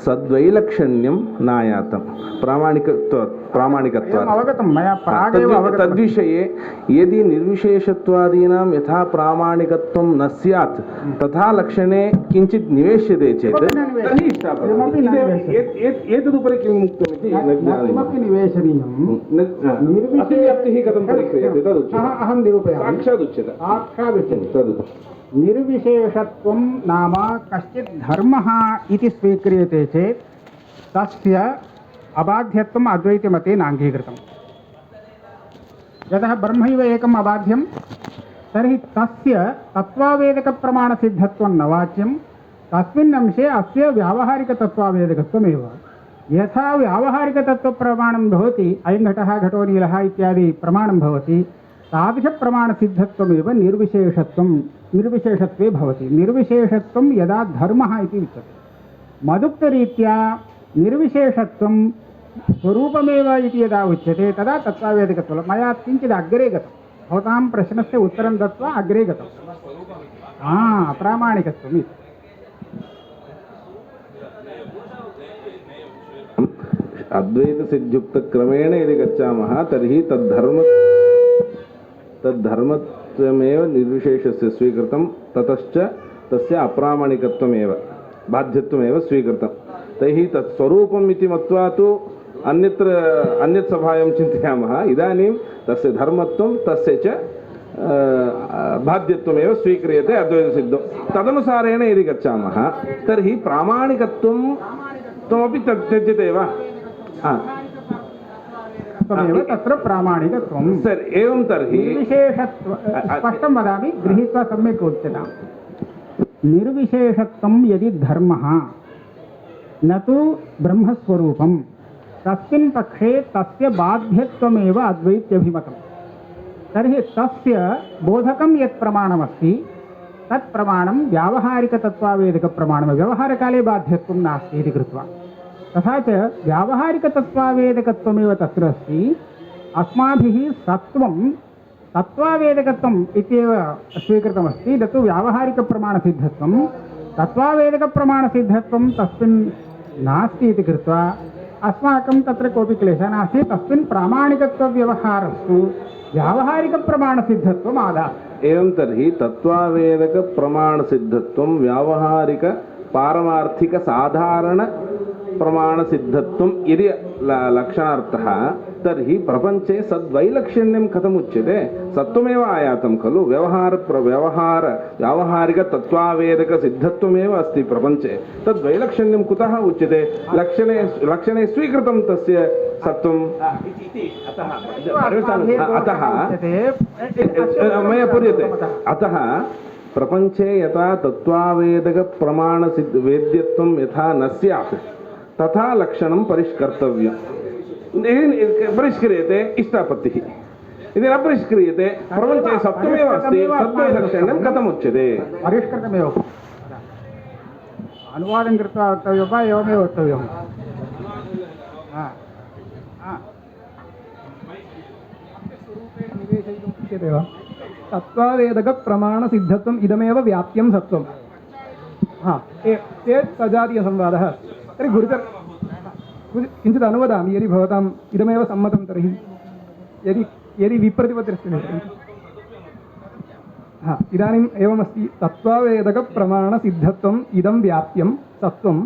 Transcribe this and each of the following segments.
सद्वैलक्षण्यं नायातं प्रामाणिकत्वात् अवगतं मया प्रागेव अवगतं। तद्विषये यदि निर्विशेषत्वादीनां यथा प्रामाणिकत्वं न स्यात् तथा लक्षणे किञ्चित् निवेश्यते चेत् तर्हि एतदुपरि किम् उक्तमिति किमपि निवेशनीयं अतिव्याप्तिः कथं परिक्रियते तदुच्यते। अहं निरूपयामि। साक्षादुच्यते। निर्विशेषत्वं नाम कश्चित् धर्मः इति स्वीक्रियते चेत् तस्य अबाध्यत्वम् अद्वैतमते नाङ्गीकृतम्। यतः ब्रह्मैव एकम् अबाध्यं तर्हि तस्य तत्त्वावेदकप्रमाणसिद्धत्वं न वाच्यं, तस्मिन् अंशे अस्य व्यावहारिकतत्त्वावेदकत्वमेव। यथा व्यावहारिकतत्त्वप्रमाणं भवति, अयं घटः घटो नीलः इत्यादि प्रमाणं भवति, तादृशप्रमाणसिद्धत्वमेव निर्विशेषत्वे भवति। निर्विशेषत्वं यदा धर्मः इति उच्यते। मदुक्तरीत्या निर्विशेषत्वं स्वरूपमेव इति यदा उच्यते तदा तत्त्वावेदकत्वं। मया किञ्चित् अग्रे गतं, भवतां प्रश्नस्य उत्तरं दत्वा अग्रे गतं। प्रामाणिकत्वम् इति। अद्वैतसिद्ध्युक्तक्रमेण यदि गच्छामः तर्हि तद्धर्मत्वमेव निर्विशेषस्य स्वीकृतं, ततश्च तस्य अप्रामाणिकत्वमेव बाध्यत्वमेव स्वीकृतं। तैः तत्स्वरूपम् इति मत्वा तु अन्यत् सभायां चिन्तयामः। इदानीं तस्य धर्मत्वं तस्य च बाध्यत्वमेव स्वीक्रियते अद्वैतसिद्धौ। तदनुसारेण यदि गच्छामः तर्हि प्रामाणिकत्वं तमपि त्यज्यते वा? तत्र प्रामाणिकत्वं सर एवं तर्हि स्पष्टं वदामि, गृहीत्वा सम्यक् उच्यताम्। निर्विशेषत्वं यदि धर्मः न तु ब्रह्मस्वरूपं, तस्मिन् पक्षे तस्य बाध्यत्वमेव अद्वैत्यभिमतं। तर्हि तस्य बोधकं यत् प्रमाणमस्ति तत् प्रमाणं व्यावहारिकतत्त्वावेदकप्रमाणं। व्यवहारकाले बाध्यत्वं नास्ति इति कृत्वा, तथा च व्यावहारिकतत्त्वावेदकत्वमेव तत्र अस्ति। अस्माभिः सत्त्वं तत्त्वावेदकत्वम् इत्येव स्वीकृतमस्ति, तत्तु व्यावहारिकप्रमाणसिद्धत्वं। तत्त्वावेदकप्रमाणसिद्धत्वं तस्मिन् नास्ति इति कृत्वा अस्माकं तत्र कोऽपि क्लेशः नास्ति। तस्मिन् प्रामाणिकत्वव्यवहारस्तु व्यावहारिकप्रमाणसिद्धत्वम् आदात्। एवं तर्हि तत्त्वावेदकप्रमाणसिद्धत्वं व्यावहारिक पारमार्थिक साधारण प्रमाणसिद्धत्वं यदि लक्षणार्थः, तर्हि प्रपञ्चे सद्वैलक्षण्यं कथमुच्यते? सत्त्वमेव आयातं खलु। व्यावहारिकतत्त्वावेदकसिद्धत्वमेव अस्ति प्रपञ्चे। तद्वैलक्षण्यं कुतः उच्यते? लक्षणे स्वीकृतं तस्य सत्त्वं। मया पूर्यते। अतः प्रपञ्चे यथा तत्त्वावेदकप्रमाणसिद्धवेद्यत्वं यथा न स्यात् तथा लक्षणं परिष्कर्तव्यं। परिष्क्रियते इष्टापत्तिः, यदि न परिष्क्रियते प्रपञ्चे सत्त्वमेव अस्ति, सद्वैलक्षण्यं कथमुच्यते? परिष्कृतमेव। अनुवादं कृत्वा वक्तव्यं वा एवमेव वक्तव्यं? तत्त्वावेदकप्रमाणसिद्धत्वम् इदमेव व्याप्यं सत्त्वं। चेत् सजातीयसंवादः। तर्हि गुरुचर किञ्चित् अनुवदामि, यदि भवताम् इदमेव सम्मतं तर्हि। यदि विप्रतिपत्तिरस्ति इदानीम् एवमस्ति। तत्त्वावेदकप्रमाणसिद्धत्वम् इदं व्याप्यं सत्त्वम्।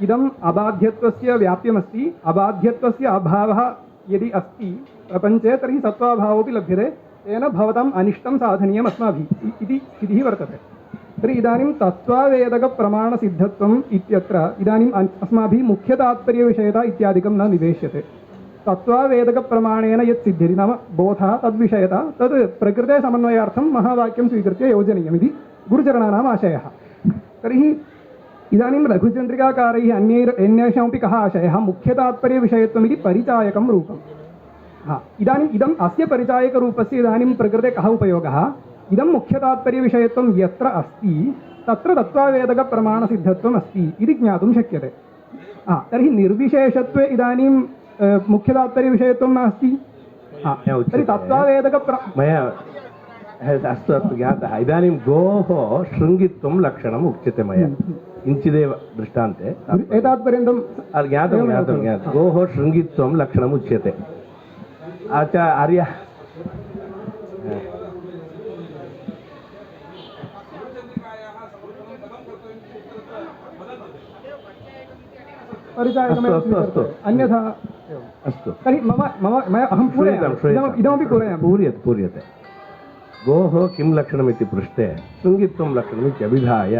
इदम् अबाध्यत्वस्य व्याप्यमस्ति। अबाध्यत्वस्य अभावः यदि अस्ति प्रपञ्चे तर्हि सत्त्वाभावोऽपि लभ्यते। तेन भवताम् अनिष्टं साधनीयम् अस्माभिः इति स्थितिः वर्तते। तर्हि इदानीं तत्त्वावेदकप्रमाणसिद्धत्वम् इत्यत्र इदानीम् अस्माभिः मुख्यतात्पर्यविषयता इत्यादिकं न निवेश्यते। तत्त्वावेदकप्रमाणेन यत् सिद्ध्यति नाम बोधः तद्विषयता, तद् प्रकृते समन्वयार्थं महावाक्यं स्वीकृत्य योजनीयमिति गुरुचरणानाम् आशयः। तर्हि इदानीं लघुचन्द्रिकाकारैः अन्येषामपि कः आशयः? मुख्यतात्पर्यविषयत्वमिति परिचायकं रूपम्। इदानीम् इदम् अस्य परिचायकरूपस्य इदानीं प्रकृते कः उपयोगः? इदं मुख्यतात्पर्यविषयत्वं यत्र अस्ति तत्र तत्त्वावेदकप्रमाणसिद्धत्वम् अस्ति इति ज्ञातुं शक्यते। तर्हि निर्विशेषत्वे इदानीं मुख्यतात्पर्यविषयत्वं नास्ति। तर्हि मया अस्तु ज्ञातः। इदानीं गोः शृङ्गित्वं लक्षणम् उच्यते मया। किञ्चिदेव दृष्टान्ते एतावत्पर्यन्तं ज्ञातं ज्ञातं ज्ञातं गोः शृङ्गित्वं लक्षणम् उच्यते आर्य परिचायकमेव अस्तु, अस्तु, अस्तु। अन्यथा अस्तु तर्हि मया अहं पूरयामि इदमपि पूरयामि पूर्यते गोः किं लक्षणमिति पृष्टे शृङ्गित्वं लक्षणमित्यभिधाय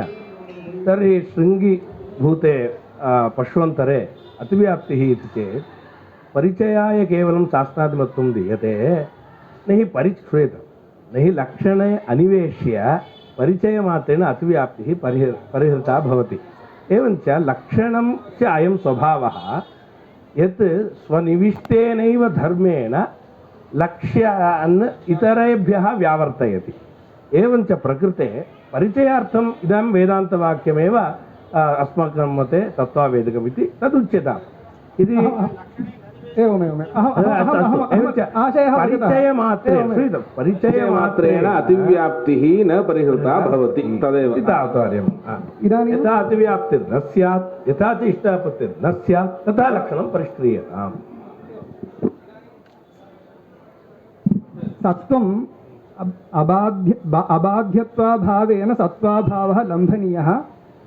तर्हि शृङ्गिभूते पश्वन्तरे अतिव्याप्तिः इति चेत् परिचयाय केवलं शास्त्रादिमत्वं दीयते न हि श्रूयते न हि लक्षणे अनिवेश्य परिचयमात्रेण अतिव्याप्तिः परिहृता भवति एवञ्च लक्षणं च अयं स्वभावः यत् स्वनिविष्टेनैव धर्मेण लक्ष्यान् इतरेभ्यः व्यावर्तयति एवञ्च प्रकृते परिचयार्थम् इदं वेदान्तवाक्यमेव अस्माकं मते तत्त्ववेदकमिति तदुच्यताम् इति एवमेवम् परिचयमात्रेण अतिव्याप्तिः न परिहृता भवति तदेव इदानीं यथा अतिव्याप्तिर्न स्यात् यथा च इष्टापत्तिर्न स्यात् तथा लक्षणं परिष्क्रियताम् सत्त्वम् अबाध्यत्वाभावेन सत्त्वाभावः लम्भनीयः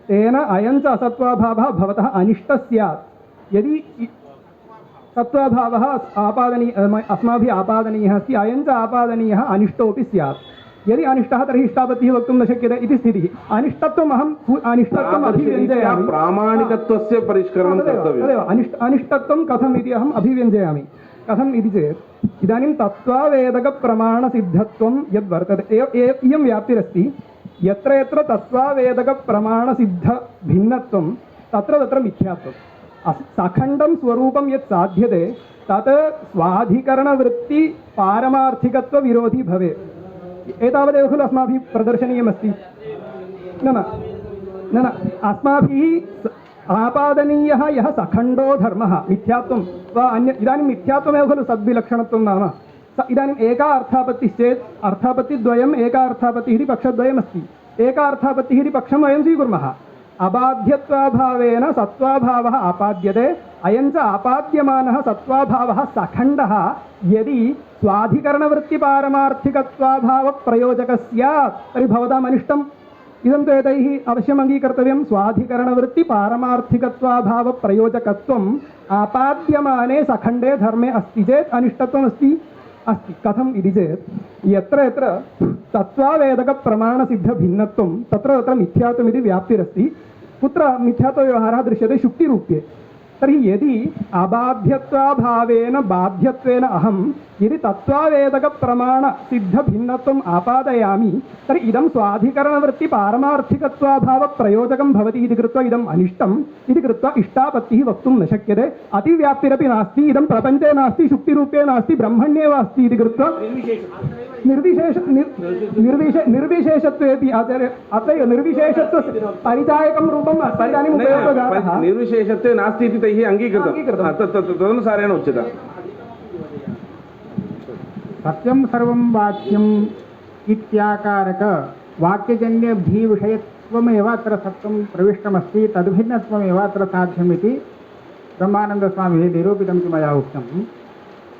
तेन अयं च असत्त्वाभावः भवतः अनिष्टः स्यात् यदि सत्त्वाभावः अस्माभिः आपादनीयः अस्ति अयं च आपादनीयः अनिष्टोऽपि स्यात् यदि अनिष्टः तर्हि इष्टापत्तिः वक्तुं न शक्यते इति स्थितिः अनिष्टत्वम् अभिव्यञ्जयामि प्रामाणिकत्वस्य परिष्करणं कर्तव्यम् तदेव अनिष्टत्वं कथम् इति अहम् अभिव्यञ्जयामि कथम् इति चेत् इदानीं तत्त्वावेदकप्रमाणसिद्धत्वं यद्वर्तते इयं व्याप्तिरस्ति यत्र यत्र तत्त्वावेदकप्रमाणसिद्धभिन्नत्वं तत्र तत्र मिथ्यात्वम् सखण्डं स्वरूपं यत् साध्यते तत् स्वाधिकरणवृत्तिपारमार्थिकत्वविरोधी भवेत् एतावदेव खलु अस्माभिः प्रदर्शनीयमस्ति न अस्माभिः आपादनीयः यः सखण्डो धर्मः मिथ्यात्वं वा अन्य इदानीं मिथ्यात्वमेव खलु सद्विलक्षणत्वं नाम इदानीम् एका अर्थापत्तिश्चेत् अर्थापत्तिद्वयम् एका अर्थापत्तिः इति पक्षद्वयमस्ति एका अर्थापत्तिः इति पक्षं वयं स्वीकुर्मः अबाध्यत्वाभावेन सत्त्वाभावः आपाद्यते अयं च आपाद्यमानः सत्त्वाभावः सखण्डः यदि स्वाधिकरणवृत्तिपारमार्थिकत्वाभावप्रयोजकः स्यात् तर्हि भवताम् अनिष्टम् इदं तु एतैः अवश्यम् अङ्गीकर्तव्यं स्वाधिकरणवृत्तिपारमार्थिकत्वाभावप्रयोजकत्वम् आपाद्यमाने सखण्डे धर्मे अस्ति चेत् अनिष्टत्वमस्ति अस्ति कथम् इति चेत् यत्र यत्र तत्त्वावेदकप्रमाणसिद्धभिन्नत्वं तत्र तत्र मिथ्यात्वमिति व्याप्तिरस्ति कुत्र मिथ्यात्वव्यवहारः दृश्यते शुक्तिरूप्ये तर्हि यदि अबाध्यत्वाभावेन बाध्यत्वेन अहं यदि तत्त्वावेदकप्रमाणसिद्धभिन्नत्वम् आपादयामि तर्हि इदं स्वाधिकरणवृत्तिपारमार्थिकत्वाभावप्रयोजकं भवति इति कृत्वा इदम् अनिष्टम् इति कृत्वा इष्टापत्तिः वक्तुं न शक्यते अतिव्याप्तिरपि नास्ति इदं प्रपञ्चे नास्ति शुक्तिरूपे नास्ति ब्रह्मण्येव अस्ति इति कृत्वा निर्विशेषत्वेपि आचार्य अत्रैव निर्विशेषत्वस्य परिचायकं रूपम् इदानीम् उपयोगः निर्विशेषत्वे नास्ति इति तैः अङ्गीकृतं तदनुसारेण उच्यते सत्यं सर्वं वाक्यम् इत्याकारक वाक्यजन्यभिविषयत्वमेव अत्र सत्यं प्रविष्टमस्ति तद्भिन्नत्वमेव अत्र साध्यमिति ब्रह्मानन्दस्वामिभिः निरूपितमिति मया उक्तं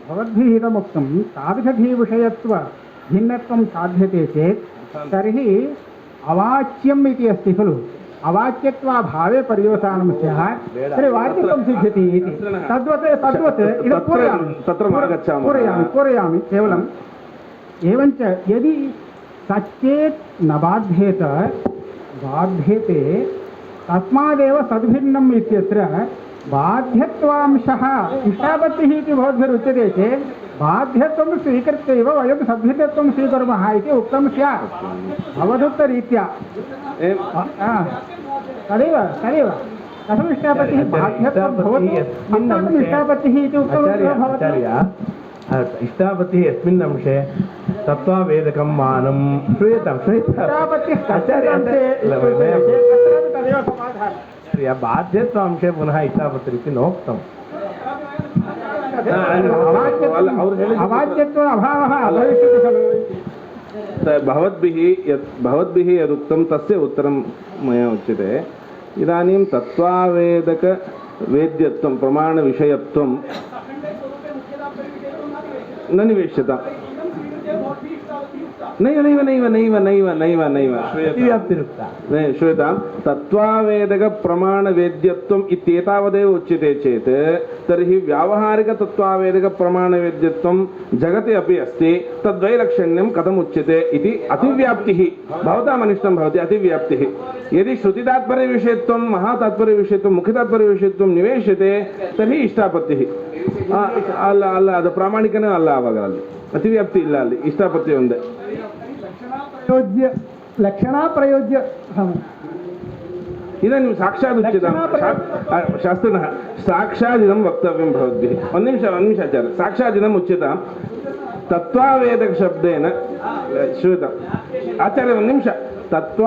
भवद्भिः इदमुक्तं तादृशभिविषयत्वभिन्नत्वं साध्यते चेत् तर्हि अवाच्यम् इति अस्ति खलु अवाच्यत्वाभावे पर्यवसानं स्यात् तर्हि वाच्यत्वं सिद्ध्यति इति तद्वत् इदं पूरयामि केवलम् एवञ्च यदि सचेत् न बाध्येते तस्मादेव सद्भिन्नम् इत्यत्र बाध्यत्वांशः इष्टापत्तिः इति भवद्भिरुच्यते चेत् बाध्यत्वं स्वीकृत्यैव वयं सद्भिन्नत्वं स्वीकुर्मः इति उक्तं स्यात् भवदुक्तरीत्या तदेव कथम् इष्टापत्तिः बाध्यत्वं भवति अस्माकम् इष्टापत्तिः इति उक्तं इष्टापत्तिः यस्मिन् अंशे तत्त्वावेदकं मानं श्रूयतां बाध्यत्वांशे पुनः इष्टापत्तिरिति नोक्तम् अवाच्यत्व अभावः भविष्यति खलु भवद्भिः यदुक्तं तस्य उत्तरं मया उच्यते इदानीं तत्त्वावेदकवेद्यत्वं प्रमाणविषयत्वं न निवेश्यताम्। नैव नैव नैव नैव नैव नैव नैव अतिव्याप्तिरुक्ता श्रूयतां तत्त्वावेदकप्रमाणवेद्यत्वम् इत्येतावदेव उच्यते चेत् तर्हि व्यावहारिकतत्त्वावेदकप्रमाणवेद्यत्वं जगति अपि अस्ति, तद्वैलक्षण्यं कथम् उच्यते इति अतिव्याप्तिः भवतामनिष्टं भवति। अतिव्याप्तिः यदि श्रुतितात्पर्यविषयत्वं महातात्पर्यविषयत्वं मुख्यतात्पर्यविषयत्वं निवेश्यते तर्हि इष्टापत्तिः ಅಲ್ಲ ಅಲ್ಲ ಅದು ಪ್ರಾಮಾಣಿಕನೇ ಅಲ್ಲ. ಆವಾಗ ಅಲ್ಲಿ ಅತಿವ್ಯಾಪ್ತಿ ಇಲ್ಲ, ಅಲ್ಲಿ ಇಷ್ಟಾಪತ್ತಿ ಒಂದೇ. ಪ್ರಯೋಜ್ಯ ಲಕ್ಷಣ ಪ್ರಯೋಜ್ಯ ಇದನ್ನು ಸಾಕ್ಷಾತ್ ಉಚ್ಯತೆ ಶಾಸ್ತ್ರನಃ ಸಾಕ್ಷಾದಿದಂ ವಕ್ತವ್ಯಂ ಭವದ್ಭಿಃ. ಒಂದು ನಿಮಿಷ ಆಚಾರ್ಯ. ಸಾಕ್ಷಾದಿದಂ ಉಚ್ಯತಾಂ ತತ್ವಾವೇದಕ ಶಬ್ದೇನ ಶ್ರೂತ ಆಚಾರ್ಯ ಒಂದು ನಿಮಿಷ. ತತ್ವ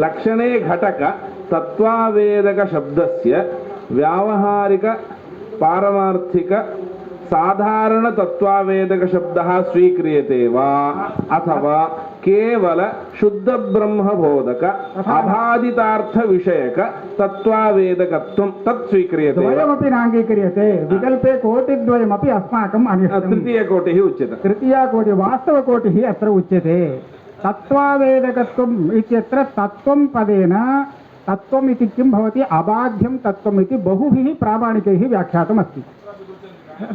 ಲಕ್ಷಣೇ ಘಟಕ ತತ್ವಾವೇದಕ ಶಬ್ದಸ್ಯ ವ್ಯಾವಹಾರಿಕ ಪಾರಮಾರ್ಥಿಕ ಸಾಧಾರಣ ತತ್ವಾವೇದಕ ಶಬ್ದ ಸ್ವೀಕ್ರಿಯತೆ ವಾ ಅಥವಾ ಕೇವಲ ಶುದ್ಧ ಬ್ರಹ್ಮಬೋಧಕ ಅಬಾಧಿತಾರ್ಥ ವಿಷಯಕ ತತ್ವಾವೇದಕತ್ವಂ ತತ್ ಸ್ವೀಕ್ರಿಯತೆ. ದ್ವಯಮಪಿ ನಾಂಗೀಕ್ರಿಯತೆ ವಿಕಲ್ಪೆ ಕೋಟಿದ್ವಯಮಪಿ ಅಸ್ಮಾಕಂ ಅನಿಷ್ಟಂ. ತೃತೀಯಕೋಟಿಃ ಉಚ್ಯತೆ. तृतीयाकोटि वास्तवकोटिः अत्र उच्यते. तत्त्वावेदकत्वम् इत्यत्र तत्त्वं पदेन तत्त्वम् इति किं भवति? अबाध्यं तत्त्वम् इति बहुभिः प्रामाणिकैः व्याख्यातमस्ति,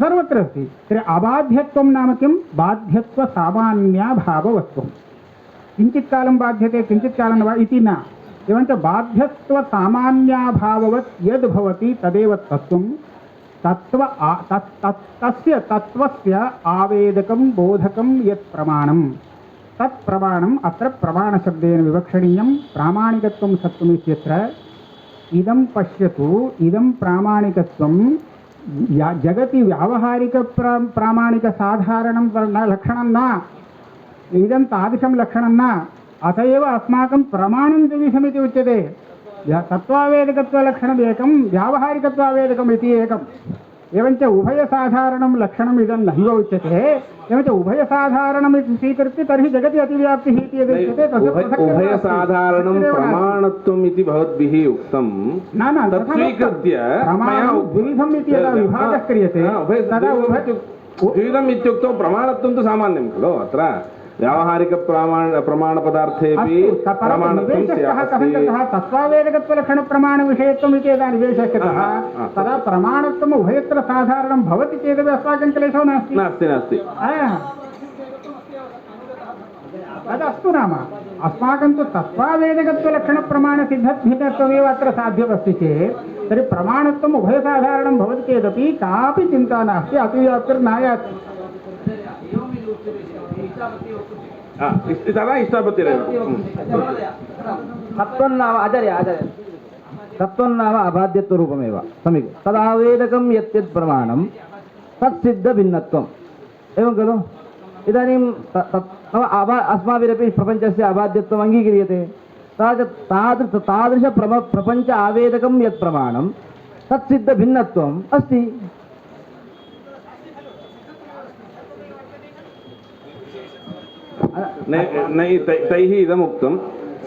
सर्वत्र अस्ति. तर्हि अबाध्यत्वं नाम किं? बाध्यत्वसामान्याभाववत्वं. किञ्चित् कालं बाध्यते किञ्चित् कालं न वा इति न. एवञ्च बाध्यत्वसामान्याभाववत् यद् भवति तदेव तत्त्वं. तस्य तत्त्वस्य आवेदकं बोधकं यत् प्रमाणं तत् प्रमाणम् अत्र प्रमाणशब्देन विवक्षणीयं. प्रामाणिकत्वं सत्त्वम् इत्यत्र इदं पश्यतु. इदं प्रामाणिकत्वं जगति व्यावहारिक प्रामाणिकसाधारणं लक्षणं न. इदं तादृशं लक्षणं न. अत एव अस्माकं प्रमाणं द्विविधमिति उच्यते. तत्त्वावेदकत्वलक्षणम् एकं, व्यावहारिकत्वावेदकम् इति एकम्. एवञ्च उभयसाधारणं लक्षणम् इदं नैव उच्यते. एवञ्च उभयसाधारणम् इति स्वीकृत्य तर्हि जगति अतिव्याप्तिः इति यदुच्यते उभयसाधारणं प्रमाणत्वम् इति भवद्भिः उक्तं. न तत् स्वीकृत्य द्विविधम् इति यदा विभागः क्रियते तदा द्विविधम् इत्युक्तौ प्रमाणत्वं तु सामान्यं खलु. अत्र व्यावहारिक प्रमाणपदार्थेपि प्रमाणत्वं तत्त्वावेदकत्वलक्षणप्रमाणविषयत्वम् इति यदा निवेशः कृतः तदा प्रमाणत्वम् उभयत्र साधारणं भवति चेदपि अस्माकं क्लेशो नास्ति. नास्ति. तदस्तु नाम अस्माकं तु तत्त्वावेदकत्वलक्षणप्रमाणसिद्धत्वमेव अत्र साध्यमस्ति चेत् तर्हि प्रमाणत्वम् उभयसाधारणं भवति चेदपि कापि चिन्ता नास्ति, अतिव्याप्तिर्नायाति. तदा इष्टापत्तिरेव. तत्त्वन्नाम आचार्य तत्त्वन्नाम अबाध्यत्वरूपमेव सम्यक्. तदावेदकं यत् प्रमाणं तत्सिद्धभिन्नत्वम् एवं खलु. इदानीं अस्माभिरपि प्रपञ्चस्य अबाध्यत्वम् अङ्गीक्रियते. तादृश प्रपञ्च आवेदकं यत् प्रमाणं तत्सिद्धभिन्नत्वम् अस्ति. तैः इदमुक्तं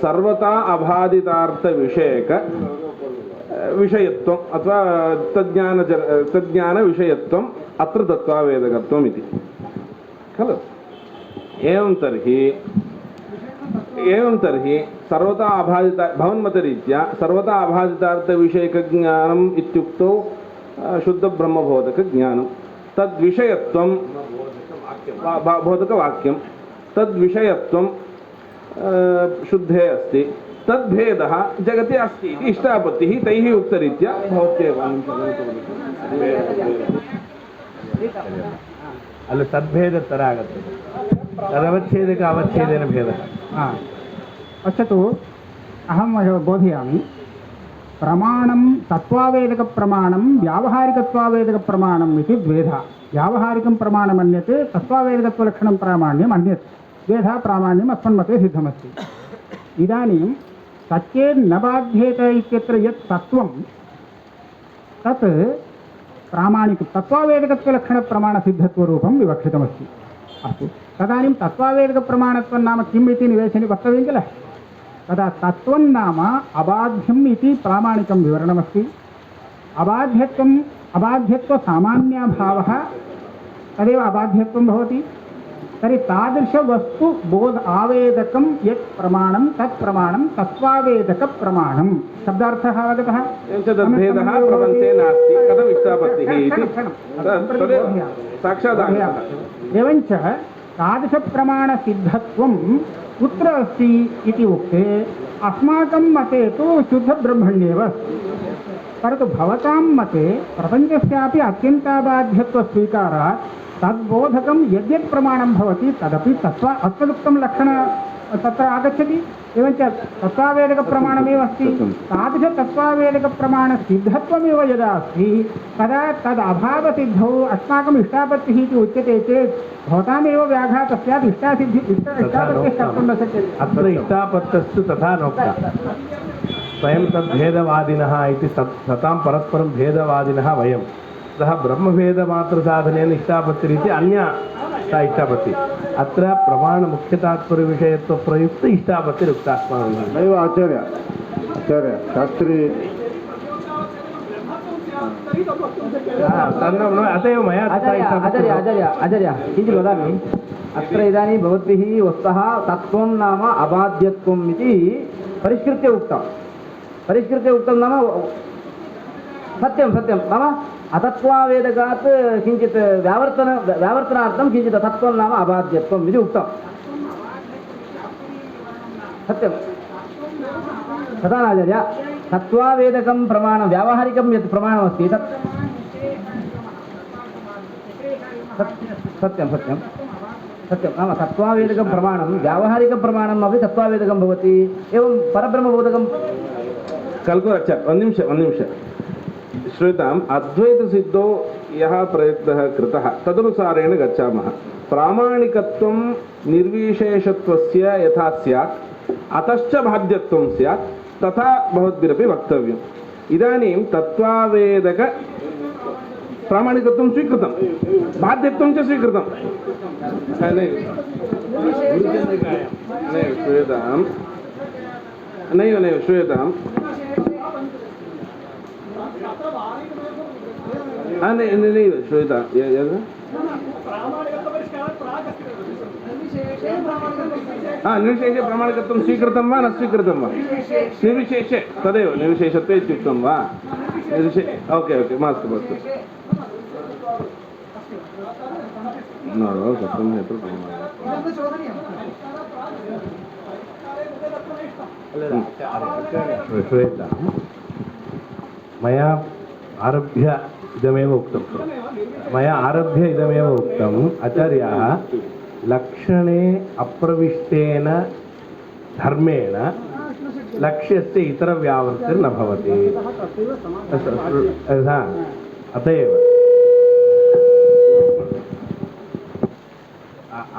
सर्वथा अबाधितार्थविषयक विषयत्वम् अथवा तज्ज्ञानविषयत्वम् अत्र तत्त्वावेदकत्वम् इति खलु. एवं तर्हि सर्वथा अबाधित भवन्मतरीत्या सर्वथा अबाधितार्थविषयकज्ञानम् इत्युक्तौ शुद्धब्रह्मबोधकज्ञानं. तद्विषयत्वं बोधकवाक्यं तद्विषयत्वं शुद्धे अस्ति. तद्भेदः जगति अस्ति इति इष्टापत्तिः तैः उक्तरीत्या भवत्येव. ಅಲ್ಲಿ ತದ್ಭೇದ ತರ ಆಗುತ್ತೆ. ತದವಚ್ಛೇದಕ ಅವಚ್ಛೇದೇನ ಭೇದ. पश्यतु, अहं बोधयामि. प्रमाणं तत्त्वावेदकप्रमाणं व्यावहारिकत्वावेदकप्रमाणम् इति द्वेधा. व्यावहारिकं प्रमाणमन्यत्, तत्त्वावेदकत्वलक्षणं प्रामाण्यम् अन्यत्. द्वेधा प्रामाण्यम् अस्मन्मते सिद्धमस्ति. इदानीं सत्येन बाध्येत इत्यत्र यत् तत्त्वं तत् प्रामाणिक तत्त्वावेदकत्वलक्षणप्रमाणसिद्धत्वरूपं विवक्षितमस्ति. अस्तु, तदानीं तत्त्वावेदकप्रमाणत्वं नाम किम् इति निवेशने वक्तव्यं किल. तदा तत्त्वं नाम अबाध्यम् इति प्रामाणिकं विवरणमस्ति। अबाध्यत्वसामान्यभावः तदेव अबाध्यत्वं भवति। तर्हि तादृशवस्तु बोध आवेदकं यत् प्रमाणं तत् प्रमाणं तत्त्वावेदकप्रमाणं। शब्दार्थः अवगतः? तद्भेदः प्रपञ्चे नास्ति कथम् इष्टापत्तिः इति तदेव साक्षात् एवञ्च तादृशप्रमाणसिद्धत्वं कुत्र अस्ति इति उक्ते अस्माकं मते तु शुद्धब्रह्मण्येव अस्ति। परन्तु भवतां मते प्रपञ्चस्यापि अत्यन्ताबाध्यत्वस्वीकारात् तद्बोधकं यद्यत् प्रमाणं भवति तदपि अस्मदुक्तं लक्षण तत्र आगच्छति। एवञ्च तत्त्वावेदकप्रमाणमेव अस्ति। तादृशतत्त्वावेदकप्रमाणसिद्धत्वमेव यदा अस्ति तदा तद् अभावसिद्धौ अस्माकम् इष्टापत्तिः इति उच्यते चेत् भवतामेव व्याघातः स्यात्। इष्टापत्तिः कर्तुं न शक्यते। अत्र इष्टापत्तस्तु तथा नोक्ता स्वयं तद्भेदवादिनः इति सतां परस्परं भेदवादिनः वयं। अतः ब्रह्मभेदमात्रसाधनेन इष्टापत्तिरिति अन्या सा इष्टापत्ति। अत्र प्रमाणमुख्यतात्पर्यविषयत्वप्रयुक्त इष्टापत्तिरुक्ता अस्माभिः। नैव आचार्य शास्त्री अत एव मया आचार्य किञ्चित् वदामि। अत्र इदानीं भवद्भिः वस्तुतः तत्त्वं नाम अबाध्यत्वम् इति परिष्कृत्य उक्तं नाम सत्यं नाम अतत्त्वावेदकात् किञ्चित् व्यावर्तनार्थं किञ्चित् तत्त्वं नाम अबाध्यत्वम् इति उक्तं। सत्यं तथा नाचार्य तत्त्वावेदकं प्रमाणं व्यावहारिकं यत् प्रमाणमस्ति तत् सत्यं नाम तत्त्वावेदकं प्रमाणं व्यावहारिकं प्रमाणम् अपि तत्त्वावेदकं भवति। एवं परब्रह्मबोधकं कल्कुलच्च ಒಂದು ನಿಮಿಷ श्रूयताम् अद्वैतसिद्धौ यः प्रयत्नः कृतः तदनुसारेण गच्छामः। प्रामाणिकत्वं निर्विशेषत्वस्य यथा स्यात् अतश्च बाध्यत्वं स्यात् तथा भवद्भिरपि वक्तव्यम्। इदानीं तत्त्वावेदक प्रामाणिकत्वं स्वीकृतं बाध्यत्वं च स्वीकृतं। नैव श्रूयताम् नैव श्रूयतां निर्विशेषे प्रामाणिकत्वं स्वीकृतं वा न स्वीकृतं वा? निर्विशेषे तदेव निर्विशेषत्वे इत्युक्तं वा? ओके मास्तु सत्यं हेतु श्रूयतां मया आरभ्य इदमेव उक्तम् आचार्याः लक्षणे अप्रविष्टेन धर्मेण लक्ष्यस्य इतरव्यावृत्तिर्न भवति। अत एव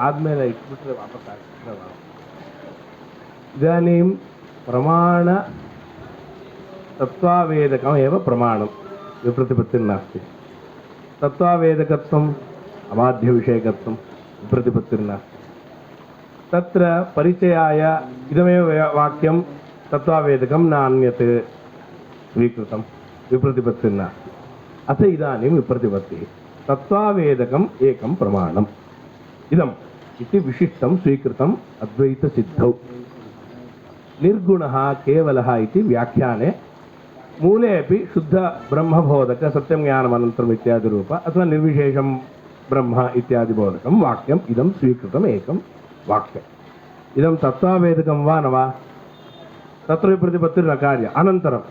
आद्मेಲೆ इट्बिट्रे वापस इदानीं प्रमाण तत्त्वावेदकमेव प्रमाणं विप्रतिपत्तिर्नास्ति। तत्त्वावेदकत्वम् अबाध्यविषयकत्वं विप्रतिपत्तिर्नास्ति। तत्र परिचयाय इदमेव वाक्यं तत्त्वावेदकं नान्यत् स्वीकृतं विप्रतिपत्तिर्नास्ति। अथ इदानीं विप्रतिपत्तिः तत्त्वावेदकम् एकं प्रमाणम् इदम् इति विशिष्टं स्वीकृतम् अद्वैतसिद्धौ। निर्गुणः केवलः इति व्याख्याने मूले अपि शुद्ध ब्रह्मबोधक सत्यं ज्ञानमनन्तरम् इत्यादि रूप अथवा निर्विशेषं ब्रह्म इत्यादि बोधकं वाक्यम् इदं स्वीकृतम् एकं वाक्यम्। इदं तत्त्वावेदकं वा न वा? तत्र प्रतिपत्तिर्न कार्य अनन्तरम्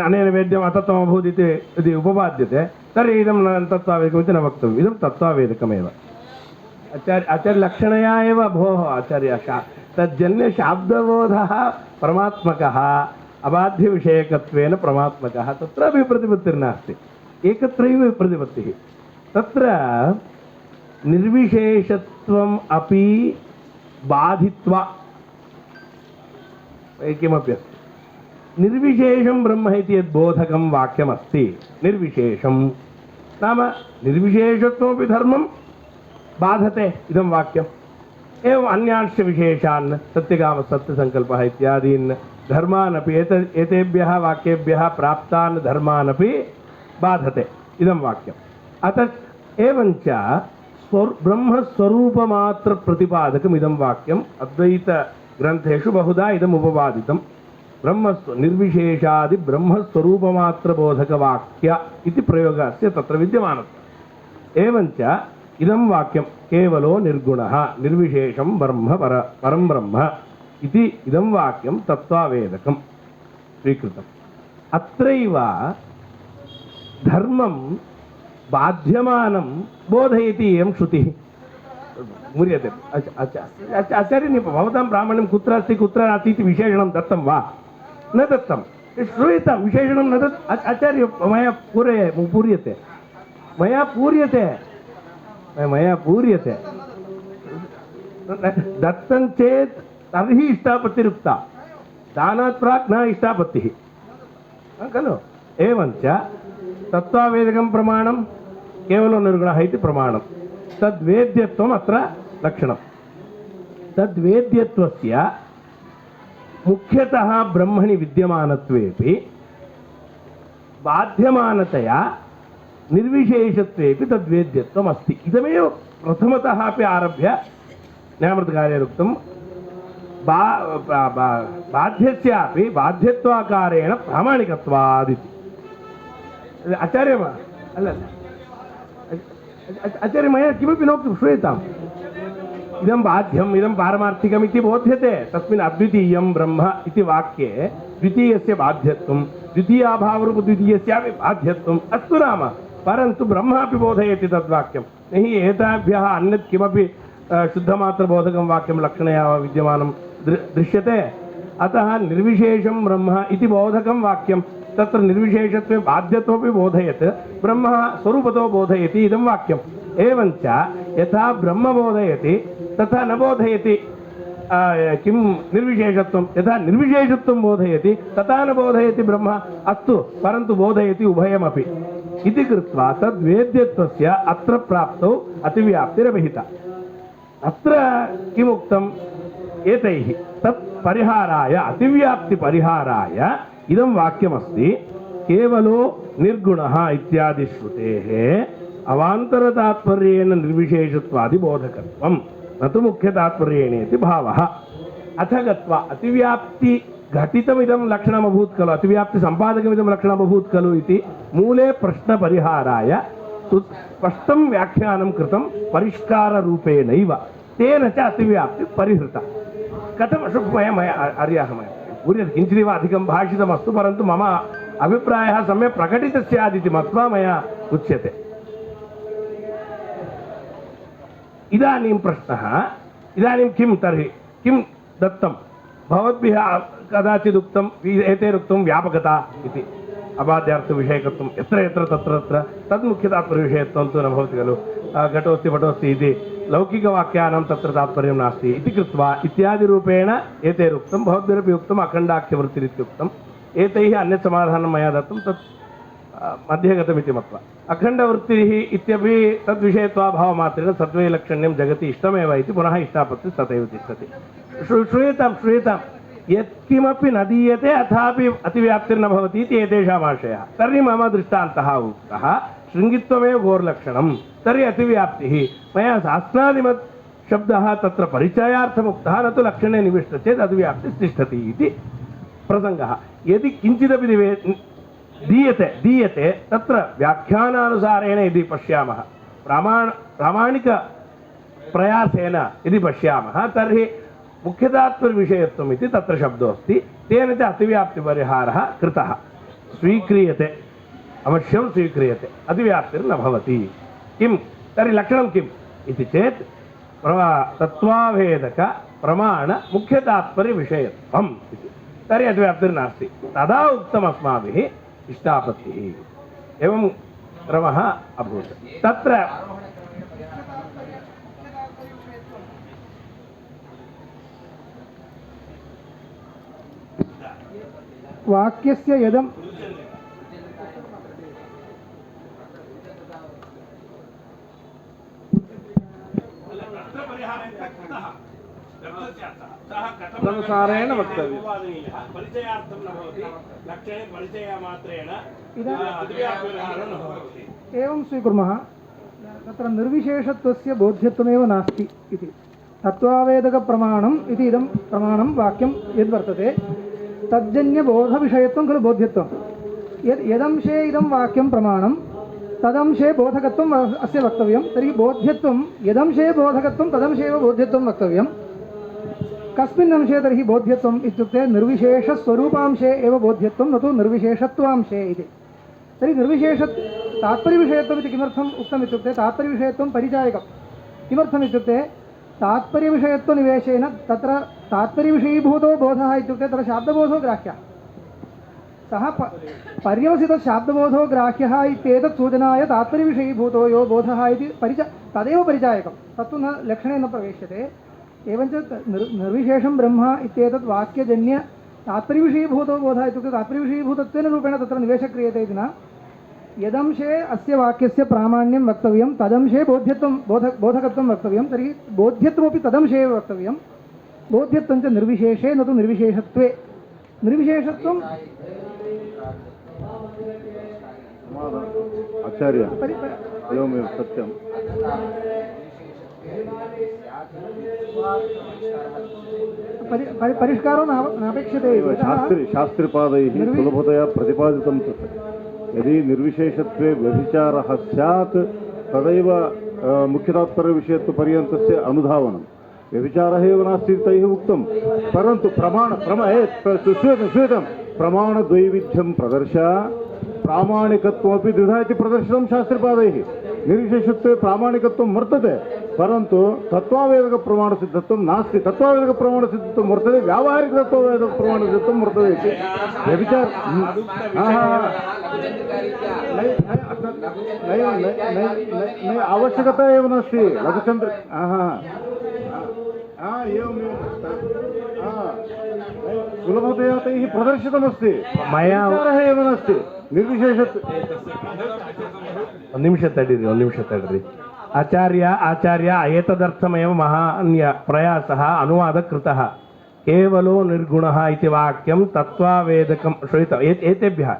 अनेन वेद्यम् अतत्त्वमभूत् इति यदि उपपाद्यते तर्हि इदं तत्त्वावेदकम् इति न वक्तव्यम्। इदं तत्त्वावेदकमेव। आचार्यलक्षणया एव भोः आचार्य तज्जन्यशाब्दबोधः परमात्मकः अबाध्यविषयकत्वेन परमात्मकः तत्रापि प्रतिपत्तिर्नास्ति। एकत्रैव प्रतिपत्तिः। तत्र निर्विशेषत्वम् अपि बाधित्वा किमपि अस्ति। निर्विशेषं ब्रह्म इति यद्बोधकं वाक्यमस्ति निर्विशेषं नाम निर्विशेषत्वमपि धर्मं बाधते इदं वाक्यं। एवम् अन्यांश्च विशेषान् सत्यकाम सत्यसङ्कल्पः इत्यादीन् धर्मान् अपि एतेभ्यः वाक्येभ्यः प्राप्तान् धर्मान् अपि बाधते इदं वाक्यम्। अतः एवञ्च ब्रह्मस्वरूपमात्रप्रतिपादकम् इदं वाक्यम् अद्वैतग्रन्थेषु बहुधा इदम् उपवादितं। निर्विशेषादि ब्रह्मस्वरूपमात्रबोधकवाक्य इति प्रयोगः अस्य तत्र विद्यमानः। एवञ्च इदं वाक्यं केवलो निर्गुणः निर्विशेषं ब्रह्म परं ब्रह्म इति इदं वाक्यं तत्त्वावेदकं स्वीकृतम्। अत्रैव धर्मं बाध्यमानं बोधयति इयं श्रुतिः मूर्यते। आचार्यनि भवतां प्रामाण्यं कुत्र अस्ति कुत्र नास्ति इति विशेषणं दत्तं वा न दत्तं श्रूयतां विशेषणं न दत्तं। आचार्य मया पूर्यते मया पूर्यते दत्तं चेत् तर्हि इष्टापत्तिरुक्ता दानात् प्राक् न इष्टापत्तिः खलु। एवञ्च तत्त्वावेदकं प्रमाणं केवलो निर्गुणः इति प्रमाणं। तद्वेद्यत्वम् अत्र लक्षणं। तद्वेद्यत्वस्य मुख्यतः ब्रह्मणि विद्यमानत्वेपि बाध्यमानतया निर्विशेषत्वेपि तद्वेद्यत्वम् अस्ति। इदमेव प्रथमतः अपि आरभ्य न्यायमृतकार्यरुक्तं बाध्यस्यापि बाध्यत्वाकारेण प्रामाणिकत्वादिति। आचार्य अल्ल आचार्य मया किमपि नोक्तं श्रूयताम्। इदं बाध्यम् इदं पारमार्थिकम् इति बोध्यते। तस्मिन् अद्वितीयं ब्रह्म इति वाक्ये द्वितीयस्य बाध्यत्वं द्वितीयाभावरूपद्वितीयस्यापि बाध्यत्वम् अस्तु नाम, परन्तु ब्रह्म अपि बोधयति तद्वाक्यं। न हि एताभ्यः अन्यत् किमपि शुद्धमात्रबोधकं वाक्यं लक्षणया विद्यमानं दृश्यते। अतः निर्विशेषं ब्रह्म इति बोधकं वाक्यं तत्र निर्विशेषत्वे बाध्यत्वमपि बोधयत् ब्रह्म स्वरूपतो बोधयति इदं वाक्यम्। एवञ्च यथा ब्रह्म बोधयति तथा न बोधयति किं निर्विशेषत्वं, यथा निर्विशेषत्वं बोधयति तथा न बोधयति ब्रह्म। अस्तु, परन्तु बोधयति उभयमपि इति कृत्वा तद्वेद्यत्वस्य अत्र प्राप्तौ अतिव्याप्तिरभिहिता। अत्र किमुक्तम् एतैः तत् परिहाराय अतिव्याप्तिपरिहाराय इदं वाक्यमस्ति। केवलो निर्गुणः इत्यादि श्रुतेः अवान्तरतात्पर्येण निर्विशेषत्वादिबोधकत्वं न तु मुख्यतात्पर्येणेति भावः। अथ गत्वा अतिव्याप्ति घटितमिदं लक्षणमभूत् खलु, अतिव्याप्तिसम्पादकमिदं लक्षणमभूत् खलु इति मूले प्रश्नपरिहाराय स्पष्टं व्याख्यानं कृतं परिष्काररूपेणैव। तेन च अतिव्याप्ति परिहृता। कथं मया आर्याः मया पूर्यते किञ्चिदिव अधिकं भाषितमस्तु, परन्तु मम अभिप्रायः सम्यक् प्रकटितः स्यादिति मत्वा मया उच्यते। इदानीं प्रश्नः, इदानीं किं तर्हि किं दत्तं भवद्भिः कदाचिदुक्तं एतैरुक्तं व्यापकता इति अबाध्यार्थविषयकत्वं यत्र यत्र तत्र तत्र तद्मुख्यतात्पर्यविषयत्वं तु न भवति खलु। घटोऽस्ति पटोऽस्ति इति लौकिकवाक्यानां तत्र तात्पर्यं नास्ति इति कृत्वा इत्यादिरूपेण एतैरुक्तं। भवद्भिरपि उक्तम् अखण्डाख्यवृत्तिरित्युक्तम्। एतैः अन्यत् समाधानं मया दत्तं, तत् मध्ये गतमिति मत्वा। अखण्डवृत्तिः इत्यपि तद्विषयत्वाभावमात्रेण सद्वैलक्षण्यं जगति इष्टमेव इति पुनः इष्टापत्तिः तथैव तिष्ठति। श्रूयतां यत्किमपि न दीयते अथापि अतिव्याप्तिर्न भवति इति एतेषाम् आशयः। तर्हि मम दृष्टान्तः उक्तः शृङ्गित्वमेव घोर्लक्षणं, तर्हि अतिव्याप्तिः। मया शास्त्रादिमत् शब्दः तत्र परिचयार्थमुक्तः, न तु लक्षणे निविष्टः चेत् अतिव्याप्तिः तिष्ठति इति प्रसङ्गः। यदि किञ्चिदपि दीयते तत्र व्याख्यानानुसारेण यदि पश्यामः, प्रामाणिकप्रयासेन यदि पश्यामः, तर्हि मुख्यतात्पर्यविषयत्वम् इति तत्र शब्दोऽस्ति। तेन च अतिव्याप्तिपरिहारः कृतः, स्वीक्रियते, अवश्यं स्वीक्रियते। अतिव्याप्तिर्न भवति। किं तर्हि लक्षणं किम् इति चेत् तत्त्वाभेदक प्रमाण मुख्यतात्पर्यविषयत्वम् इति। तर्हि अतिव्याप्तिर्नास्ति। तदा उक्तम् अस्माभिः इष्टापत्तिः। एवं क्रमः अभूत्। तत्र वाक्यस्य यदं तदनुसारेण वक्तव्यम्। परिचयार्थं न भवति, लक्षणे परिचयमात्रेण इदा- अतिव्याप्तिव्यवहारो न भवति। एवं स्वीकुर्मः तत्र निर्विशेषत्वस्य बोध्यत्वमेव नास्ति इति तत्त्वावेदकप्रमाणम् इति इदं प्रमाणं वाक्यं यद्वर्तते तज्जन्यबोधविषयत्वं खलु बोध्यत्वं यदंशे इदं वाक्यं प्रमाणं तदंशे बोधकत्वम् अस्य वक्तव्यं तर्हि बोध्यत्वं यदंशे बोधकत्वं तदंशे एव बोध्यत्वं वक्तव्यं कस्मिन् अंशे तर्हि बोध्यत्वम् इत्युक्ते निर्विशेषस्वरूपांशे एव बोध्यत्वं न तु निर्विशेषत्वांशे इति तर्हि निर्विशेष तात्पर्यविषयत्वम् इति किमर्थम् उक्तम् इत्युक्ते तात्पर्यविषयत्वं परिचायकं किमर्थम् इत्युक्ते तात्पर्यविषयत्वनिवेशेन तत्र तात्पर्यविषयीभूतो बोधः इत्युक्ते तत्र शाब्दबोधो ग्राह्यः सः पर्यवसितशाब्दबोधो ग्राह्यः इत्येतत् सूचनाय तात्पर्यविषयीभूतो यो बोधः इति तदेव परिचायकं तत्तु न लक्षणे न प्रवेश्यते एवञ्च निर्विशेषं ब्रह्म इत्येतत् वाक्यजन्य तात्पर्यविषयीभूतो बोधः इत्युक्ते तात्पर्यविषयीभूतत्वेन रूपेण तत्र निवेशः क्रियते इति न यदंशे अस्य वाक्यस्य प्रामाण्यं वक्तव्यं तदंशे बोध्यत्वं बोधकत्वं वक्तव्यं तर्हि बोध्यत्वमपि तदंशे एव वक्तव्यं बोध्यत्वं च निर्विशेषे न तु निर्विशेषत्वे निर्विशेषत्वं आचार्य एवमेव सत्यं परिष्कारो नापेक्षते एव शास्त्रिपादैः सुलभतया प्रतिपादितं तत् यदि निर्विशेषत्वे व्यभिचारः स्यात् तदैव मुख्यतात्पर्यविषयत्वपर्यन्तस्य अनुधावनं व्यभिचारः एव नास्ति तैः उक्तं परन्तु श्रूयतं प्रमाणद्वैविध्यं प्रदर्श प्रामाणिकत्वमपि द्विधा इति प्रदर्शितं शास्त्रिपादैः निर्विशेषत्वे प्रामाणिकत्वं वर्तते परन्तु तत्त्वावेदकप्रमाणसिद्धत्वं नास्ति तत्त्वावेदकप्रमाणसिद्धत्वं वर्तते व्यावहारिकतत्त्ववेदकप्रमाणसिद्धत्वं वर्तते इति व्यभिचार आवश्यकता एव नास्ति लघुचन्द्र एवमेव सुलभतया तैः प्रदर्शितमस्ति मया एव नास्ति निर्विशेषत्वे ಒಂದು ನಿಮಿಷ ತಡೀರಿ ಆಚಾರ್ಯ ಏತದರ್ಥಮೇವ ಮಹಾನ್ಯ ಪ್ರಯಾಸಃ ಅನುವಾದ ಕೃತಃ ಕೇವಲೋ ನಿರ್ಗುಣಃ ಇತಿ ವಾಕ್ಯಂ ತತ್ವಾವೇದಕಂ ಶ್ರೂಯತ ಏತೇಭ್ಯಃ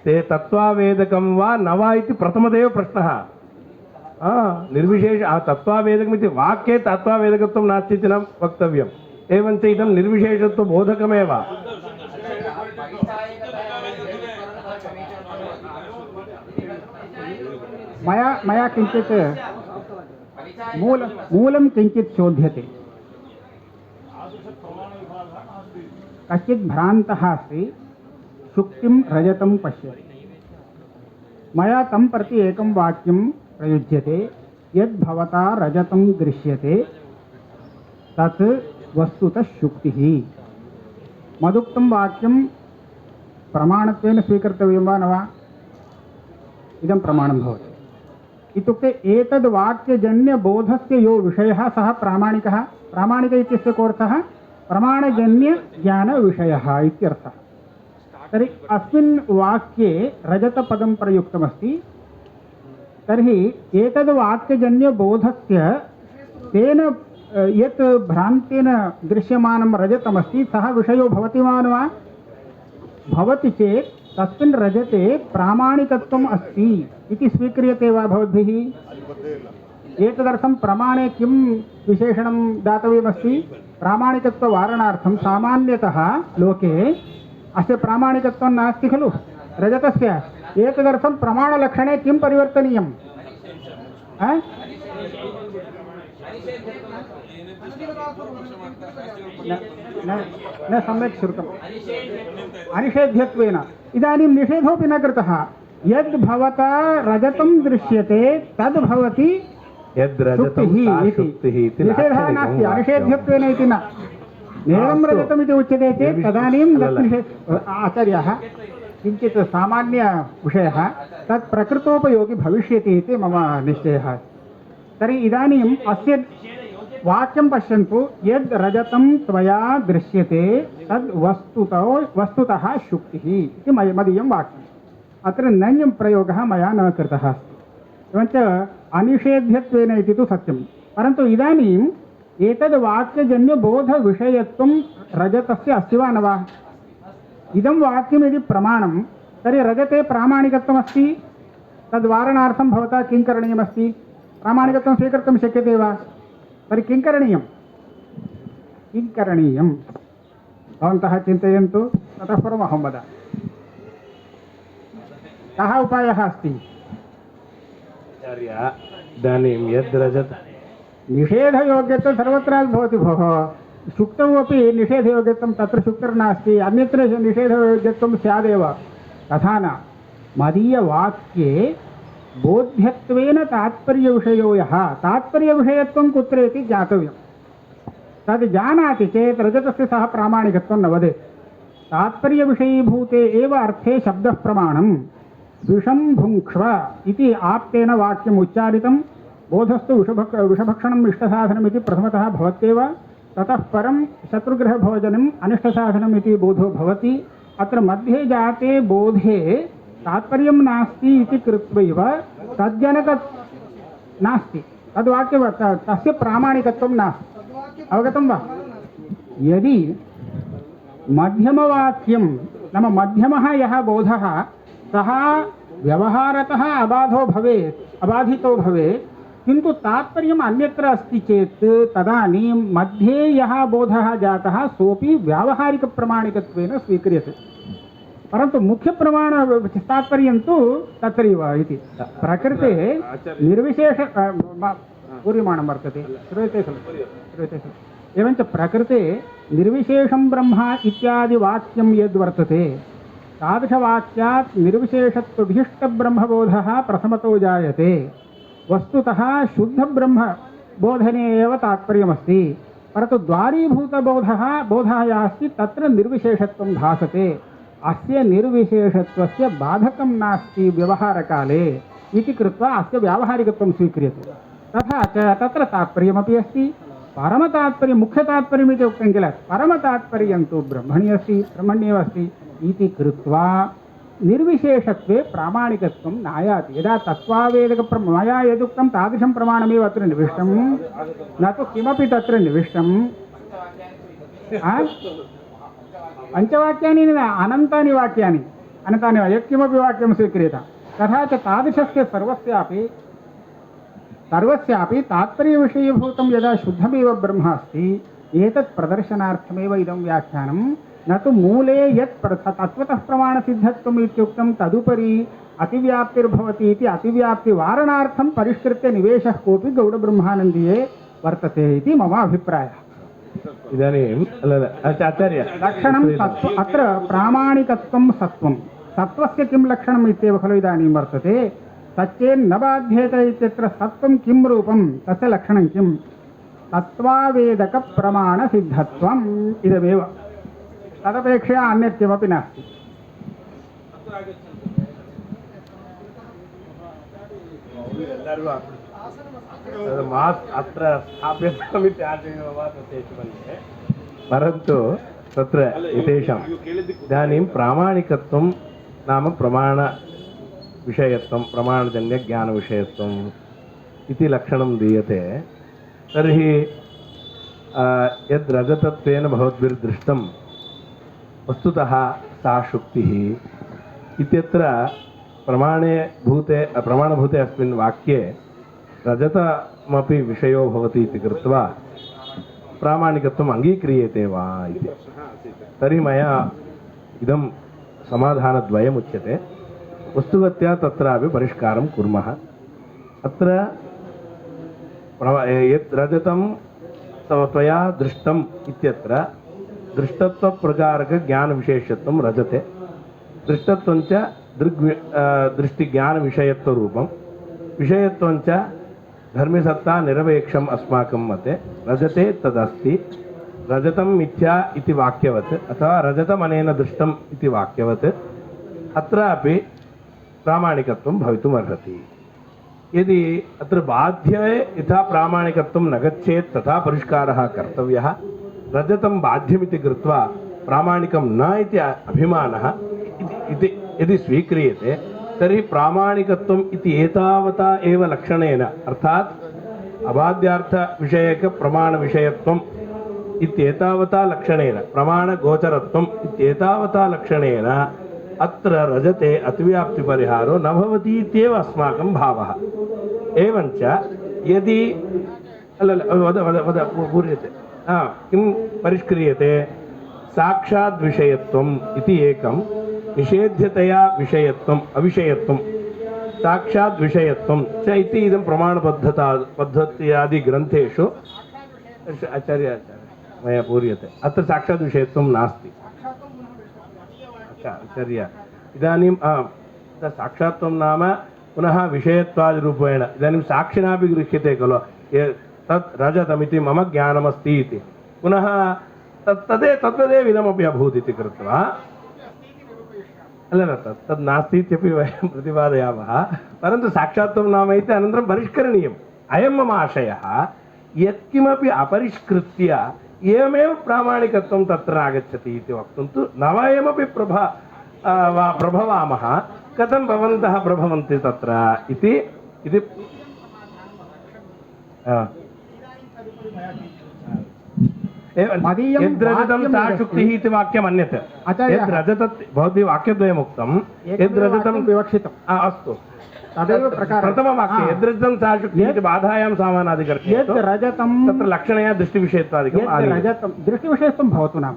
ते तत्त्वावेदकं वा न वा इति प्रथमदेव प्रश्नः निर्विशेष तत्त्वावेदकमिति वाक्ये तत्त्वावेदकत्वं नास्ति इति न वक्तव्यम् एवञ्च इदं निर्विशेषत्वबोधकमेव मया किञ्चित् मूलं किञ्चित् शोध्यते कश्चित् भ्रान्तः अस्ति शुक्तिं रजतं पश्यति मया तं प्रति एकं वाक्यं प्रयुज्यते यद्भवता रजतं दृश्यते तत् वस्तुतः शुक्तिः मदुक्तं वाक्यं प्रमाणत्वेन स्वीकर्तव्यं वा न वा इदं प्रमाणं भवति इत्युक्ते एतद् वाक्यजन्यबोधस्य यो विषयः सः प्रामाणिकः प्रामाणिक इत्यस्य कोऽर्थः प्रमाणजन्यज्ञानविषयः इत्यर्थः तर्हि अस्मिन् वाक्ये रजतपदं प्रयुक्तमस्ति तर्हि एतद् वाक्यजन्यबोधस्य तेन यत् भ्रान्तेन दृश्यमानं रजतमस्ति सः विषयो भवति वा न वा भवति चेत् तस्मिन् रजते प्रामाणिकत्वम् अस्ति इति स्वीक्रियते वा भवद्भिः एतदर्थं प्रमाणे किं विशेषणं दातव्यमस्ति प्रामाणिकत्ववारणार्थं सामान्यतः लोके अस्य प्रामाणिकत्वं नास्ति खलु रजतस्य एतदर्थं प्रमाणलक्षणे किं परिवर्तनीयं न सम्यक् श्रुतम् अनिषेध्यत्वेन इदानीं निषेधोऽपि न कृतः यद् भवता रजतं दृश्यते तद् भवति शुक्तिः इति निषेधः नास्ति अनिषेध्यत्वेन इति न नेरं रजतमिति उच्यते चेत् तदानीं आचार्याः किञ्चित् सामान्यविषयः तत् प्रकृतोपयोगी भविष्यति इति मम निश्चयः तर्हि इदानीम् अस्य वाक्यं पश्यन्तु यद् रजतं त्वया दृश्यते तद् वस्तुतः शुक्तिः इति मदीयं वाक्यम् अत्र नञ् प्रयोगः मया न कृतः अस्ति एवञ्च अनिषेध्यत्वेन इति तु सत्यं परन्तु इदानीं एतद् वाक्यजन्यबोधविषयत्वं रजतस्य अस्ति वा न वा? इदं वाक्यं यदि प्रमाणं तर्हि रजते प्रामाणिकत्वमस्ति, तद्वारणार्थं भवता किं करणीयमस्ति? प्रामाणिकत्वं स्वीकर्तुं शक्यते वा? तर्हि किं करणीयं? किं करणीयं भवन्तः चिन्तयन्तु, ततः परम् अहं वदामि। कः उपायः अस्ति? आचार्य इदानीं यद् रजत निषेधयोग्यत्वं सर्वत्र भवति भोः। शुक्तौ अपि निषेधयोग्यत्वं तत्र शुक्तिर्नास्ति, अन्यत्र निषेधयोग्यत्वं स्यादेव। तथा न, मदीयवाक्ये बोध्यत्वेन तात्पर्यविषयो यः, तात्पर्यविषयत्वं कुत्र इति ज्ञातव्यं। तद् जानाति चेत् रजतस्य सह प्रामाणिकत्वं न वदेत्। तात्पर्यविषयीभूते एव अर्थे शब्दः प्रमाणं। विषं भुङ्क्ष्व इति आप्तेन वाक्यम् उच्चारितं। बोधस्तु विषभक्षणम् इष्टसाधनम् इति प्रथमतः भवत्येव, ततः परं शत्रुगृहभोजनम् अनिष्टसाधनम् इति बोधो भवति। अत्र मध्ये जाते बोधे तात्पर्यं नास्ति इति कृत्वैव तज्जनक नास्ति, तद्वाक्य तस्य प्रामाणिकत्वं नास्ति। अवगतं वा? यदि मध्यमवाक्यं नाम मध्यमः यः बोधः सः व्यवहारतः अबाधितो भवेत्, किन्तु तात्पर्यम् अन्यत्र अस्ति चेत् तदानीं मध्ये यः बोधः जातः सोऽपि व्यावहारिकप्रमाणिकत्वेन स्वीक्रियते, परन्तु मुख्यप्रमाण तात्पर्यं तु तत्रैव इति। प्रकृते निर्विशेष पूर्यमाणं वर्तते, श्रूयते खलु? एवञ्च प्रकृते निर्विशेषं ब्रह्म इत्यादि वाक्यं यद्वर्तते तादृशवाक्यात् निर्विशेषत्वभीष्टब्रह्मबोधः प्रथमतो जायते। वस्तुतः शुद्धब्रह्मबोधने एव तात्पर्यमस्ति, परन्तु द्वारीभूतबोधः यः अस्ति तत्र निर्विशेषत्वं भासते। अस्य निर्विशेषत्वस्य बाधकं नास्ति व्यवहारकाले इति कृत्वा अस्य व्यावहारिकत्वं स्वीक्रियते। तथा च तत्र तात्पर्यमपि अस्ति, परमतात्पर्यं मुख्यतात्पर्यमिति उक्तं किल, परमतात्पर्यं तु ब्रह्मण्येव अस्ति इति कृत्वा निर्विशेषत्वे प्रामाणिकत्वं नायाति। यदा मया यदुक्तं तादृशं प्रमाणमेव अत्र निविष्टं, न तु किमपि तत्र निविष्टं। पञ्चवाक्यानि न, अनन्तानि वाक्यानि, यत्किमपि वाक्यं स्वीक्रियताम्। तथा च तादृशस्य सर्वस्यापि तात्पर्यविषयीभूतं यदा शुद्धमेव ब्रह्म अस्ति, एतत् प्रदर्शनार्थमेव इदं व्याख्यानं, न तु मूले यत् तत्त्वतः प्रमाणसिद्धत्वम् इत्युक्तं तदुपरि अतिव्याप्तिर्भवति इति अतिव्याप्तिवारणार्थं परिष्कृत्य निवेशः कोऽपि गौडब्रह्मानन्दीये वर्तते इति मम अभिप्रायः। इदानीं आचार्य लक्षणं अत्र प्रामाणिकत्वं सत्वं, सत्वस्य किं लक्षणम् इत्येव खलु इदानीं वर्तते। सच्चेन्न बाध्येत इत्यत्र सत्वं किं रूपं, तस्य लक्षणं किं? तत्त्वावेदकप्रमाणसिद्धत्वम् इदमेव, तदपेक्षया अन्यत् किमपि नास्ति। अत्र स्थाप्यतामिति आशयः मन्ये, परन्तु तत्र एतेषाम् इदानीं प्रामाणिकत्वं नाम प्रमाणविषयत्वं, प्रमाणजन्यज्ञानविषयत्वम् इति लक्षणं दीयते। तर्हि यद् रजतत्वेन भवद्भिर्दृष्टं वस्तुतः सा शुक्तिः इत्यत्र प्रमाणभूते अस्मिन् वाक्ये रजतमपि विषयो भवति इति कृत्वा प्रामाणिकत्वम् अङ्गीक्रियते वा इति। तर्हि मया इदं समाधानद्वयमुच्यते। वस्तुगत्या तत्रापि परिष्कारं कुर्मः। अत्र यत् रजतं त्वया दृष्टम् इत्यत्र दृष्टत्वप्रकारकज्ञानविशेषत्वं रजते, दृष्टत्वञ्च दृष्टिज्ञानविषयत्वरूपं, विषयत्वञ्च धर्मसत्ता निरपेक्षम् अस्माकं मते रजते तदस्ति। रजतं मिथ्या इति वाक्यवत् अथवा रजतमनेन दृष्टम् इति वाक्यवत् अत्रापि प्रामाणिकत्वं भवितुमर्हति। यदि अत्र बाध्ये यथा प्रामाणिकत्वं न गच्छेत् तथा परिष्कारः कर्तव्यः। रजतं बाध्यमिति कृत्वा प्रामाणिकं न इति अभिमानः इति यदि स्वीक्रियते तर्हि प्रामाणिकत्वम् इति एतावता एव लक्षणेन, अर्थात् अबाध्यार्थविषयकप्रमाणविषयत्वम् इत्येतावता लक्षणेन प्रमाणगोचरत्वम् इत्येतावता लक्षणेन अत्र रजते अतिव्याप्तिपरिहारो न भवति इत्येव अस्माकं भावः। एवञ्च यदि वद वद वद पूर्यते किं परिष्क्रियते साक्षाद्विषयत्वम् इति एकं निषेध्यतया विषयत्वम् अविषयत्वं साक्षाद्विषयत्वं च इति इदं पद्धत्यादिग्रन्थेषु आचार्य मया पूर्यते। अत्र साक्षाद्विषयत्वं नास्ति। आचार्य इदानीं साक्षात्वं नाम पुनः विषयत्वादिरूपेण इदानीं साक्षिणापि गृह्यते खलु तत् रजतमिति मम ज्ञानमस्ति इति पुनः तद्वदेव इदमपि अभूत् इति कृत्वा तद् नास्ति इत्यपि वयं प्रतिपादयामः। परन्तु साक्षात्वं नाम इति अनन्तरं परिष्करणीयम्। अयं मम आशयः यत्किमपि अपरिष्कृत्य एवमेव प्रामाणिकत्वं तत्र आगच्छति इति वक्तुं तु न वयमपि प्रभवामः। कथं भवन्तः प्रभवन्ति तत्र इति यद्रजतं सा शुक्तिः इति वाक्यम् अन्यत्। यद्रजतं भवद्भिः वाक्यद्वयमुक्तं यद्रजतं विवक्षितम् अस्तु तदेव प्रकारः। प्रथमवाक्ये यद्रजतं सा शुक्तिः इति बाधायां सामानादिकर्तव्यं यद्रजतं तत्र लक्षणया दृष्टिविषयत्वादिकम् रजतं दृष्टिविषयत्वं भवतु नाम,